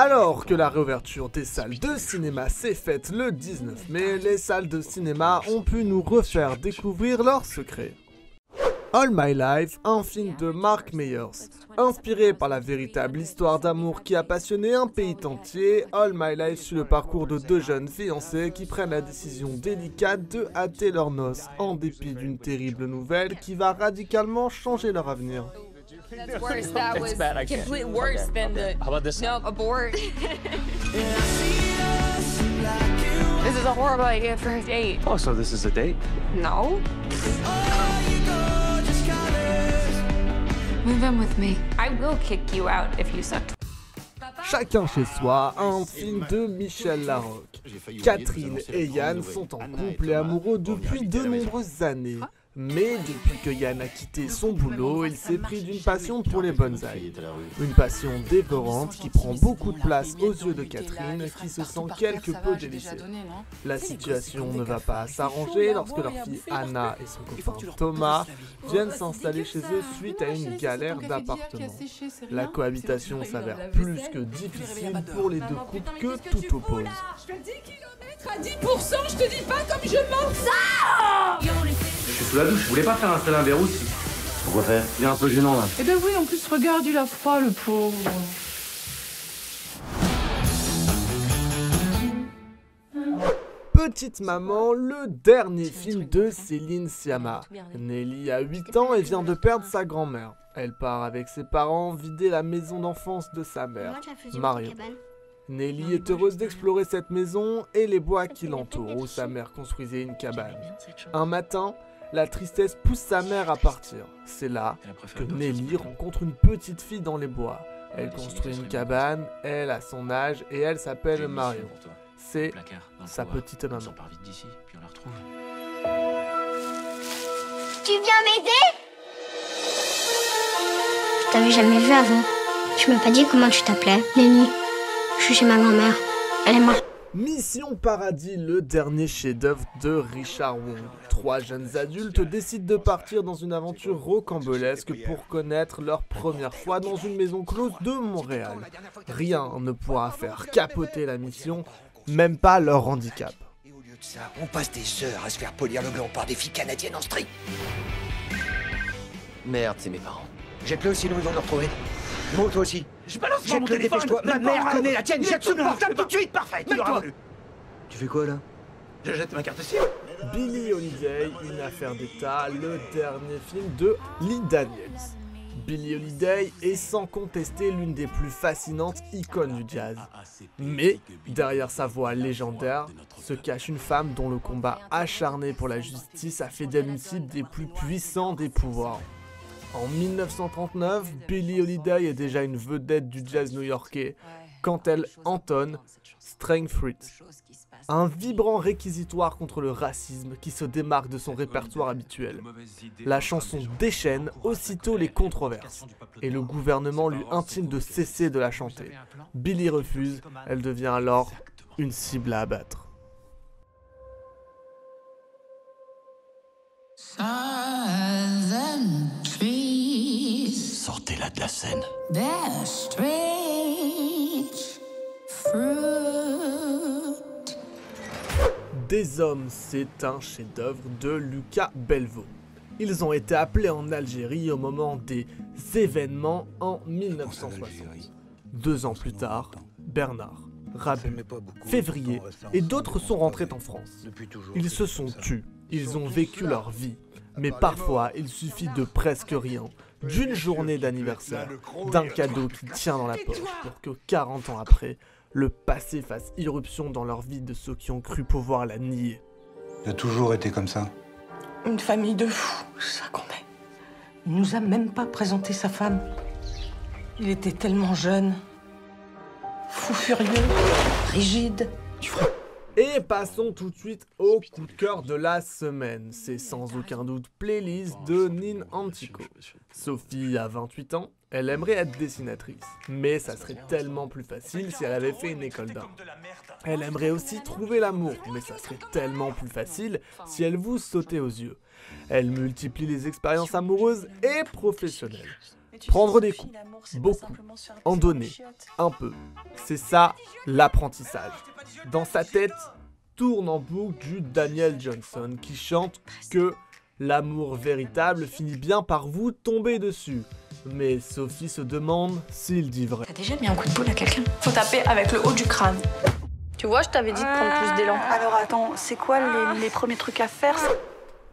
Alors que la réouverture des salles de cinéma s'est faite le 19 mai, les salles de cinéma ont pu nous refaire découvrir leurs secrets. All My Life, un film de Mark Meyers. Inspiré par la véritable histoire d'amour qui a passionné un pays entier, All My Life suit le parcours de deux jeunes fiancés qui prennent la décision délicate de hâter leurs noces, en dépit d'une terrible nouvelle qui va radicalement changer leur avenir. That's worse. That was completely worse than the How about this? no abort. This is a horrible idea for a date. Oh, so this is a date? No. Move in with me. I will kick you out if you suck. Chacun chez soi, un film de Michel Larocque. Catherine et Yann sont en couple et amoureux depuis de nombreuses années. Mais depuis que Yann a quitté son boulot, il s'est pris d'une passion pour les bonsaïs. Une passion dévorante qui prend beaucoup de place aux yeux de Catherine, qui se sent quelque peu délaissée. La situation ne va pas s'arranger lorsque leur fille Anna et son copain Thomas viennent s'installer chez eux suite à une galère d'appartement. La cohabitation s'avère plus que difficile pour les deux couples que tout oppose. Je te dis kilomètres à 10%, je te dis pas comme je m'en sors. Je suis sous la douche, je voulais pas faire installer un verrou si. Pourquoi faire? Il est un peu gênant là. Eh ben oui, en plus, regarde, il a froid, le pauvre. Petite Maman, le dernier film de Céline Sciamma. Nelly a 8 ans et vient de perdre sa grand-mère. Elle part avec ses parents vider la maison d'enfance de sa mère, Marion. Nelly est heureuse d'explorer cette maison et les bois qui l'entourent, où sa mère construisait une cabane. Un matin, la tristesse pousse sa mère à partir. C'est là que Nelly rencontre une petite fille dans les bois. Elle construit une cabane, elle a son âge et elle s'appelle Marion. C'est sa petite maman. Tu viens m'aider? Je t'avais jamais vu avant. Tu m'as pas dit comment tu t'appelais. Nelly. Je suis chez ma grand-mère. Elle est morte. Mission Paradis, le dernier chef-d'œuvre de Richard Wong. 3 jeunes adultes décident de partir dans une aventure rocambolesque pour connaître leur première fois dans une maison close de Montréal. Rien ne pourra faire capoter la mission, même pas leur handicap. Et au lieu de ça, on passe des heures à se faire polir le gland par des filles canadiennes en string. Merde, c'est mes parents. Jette-le, sinon ils vont le retrouver. Bon, toi aussi. Je balance mon Jette-le, téléphone. dépêche-toi. Ma mère connaît la tienne. Jette ce portable tout de suite. Parfait, tu Mets-toi. l'auras voulu. Tu fais quoi là? Je jette ma carte SIM. Billie Holiday, une affaire d'État, le dernier film de Lee Daniels. Billie Holiday est sans contester l'une des plus fascinantes icônes du jazz. Mais derrière sa voix légendaire se cache une femme dont le combat acharné pour la justice a fait d'elle une cible des plus puissants des pouvoirs. En 1939, Billie Holiday est déjà une vedette du jazz new-yorkais quand elle entonne Straight Fruit, un vibrant réquisitoire contre le racisme qui se démarque de son répertoire habituel. La chanson déchaîne aussitôt les controverses et le gouvernement lui intime de cesser de la chanter. Billie refuse, elle devient alors une cible à abattre. Sortez-la de la scène. Des hommes, c'est un chef-d'œuvre de Lucas Belvaux. Ils ont été appelés en Algérie au moment des événements en 1960. 2 ans plus tard, Bernard, Rabu, Février et d'autres sont rentrés en France. Ils se sont tus, ils ont vécu leur vie. Mais parfois, il suffit de presque rien, d'une journée d'anniversaire, d'un cadeau qui tient dans la poche pour que 40 ans après, le passé fasse irruption dans leur vie de ceux qui ont cru pouvoir la nier. Il a toujours été comme ça. Une famille de fous, ça qu'on est. Il nous a même pas présenté sa femme. Il était tellement jeune. Fou furieux, rigide. Et passons tout de suite au coup de cœur de la semaine. C'est sans aucun doute Playlist de Nin Antico. Sophie a 28 ans, elle aimerait être dessinatrice. Mais ça serait tellement plus facile si elle avait fait une école d'art. Elle aimerait aussi trouver l'amour, mais ça serait tellement plus facile si elle vous sautait aux yeux. Elle multiplie les expériences amoureuses et professionnelles. Prendre des coups, beaucoup, en donner, un peu. C'est ça, l'apprentissage. Dans sa tête, tourne en boucle du Daniel Johnston qui chante que l'amour véritable finit bien par vous tomber dessus. Mais Sophie se demande s'il dit vrai. T'as déjà mis un coup de boule à quelqu'un? Faut taper avec le haut du crâne. Tu vois, je t'avais dit de prendre plus d'élan. Alors attends, c'est quoi les premiers trucs à faire?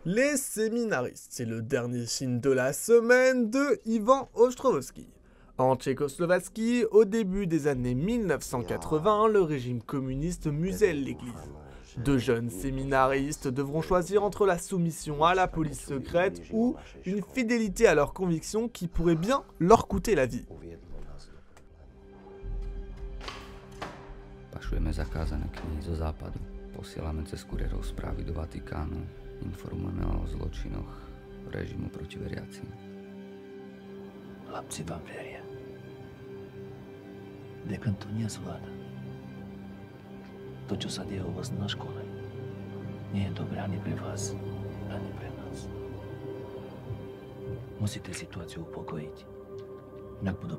Les Séminaristes, c'est le dernier film de la semaine de Ivan Ostrovsky. En Tchécoslovaquie, au début des années 1980, le régime communiste muselle l'église. Deux jeunes séminaristes devront choisir entre la soumission à la police secrète ou une fidélité à leurs convictions qui pourrait bien leur coûter la vie. Pašujeme zakázané knihy zo západu. Posielame cez kurierov správy do Vatikánu. Informujeme o zločinoch režimu proti veriacim. Chlapci vám veria. Dekan to nezvláda. To, čo sa deje u vás na škole, nie je dobré ani pre vás, ani pre nás. Musíte situáciu upokojiť. Inak budú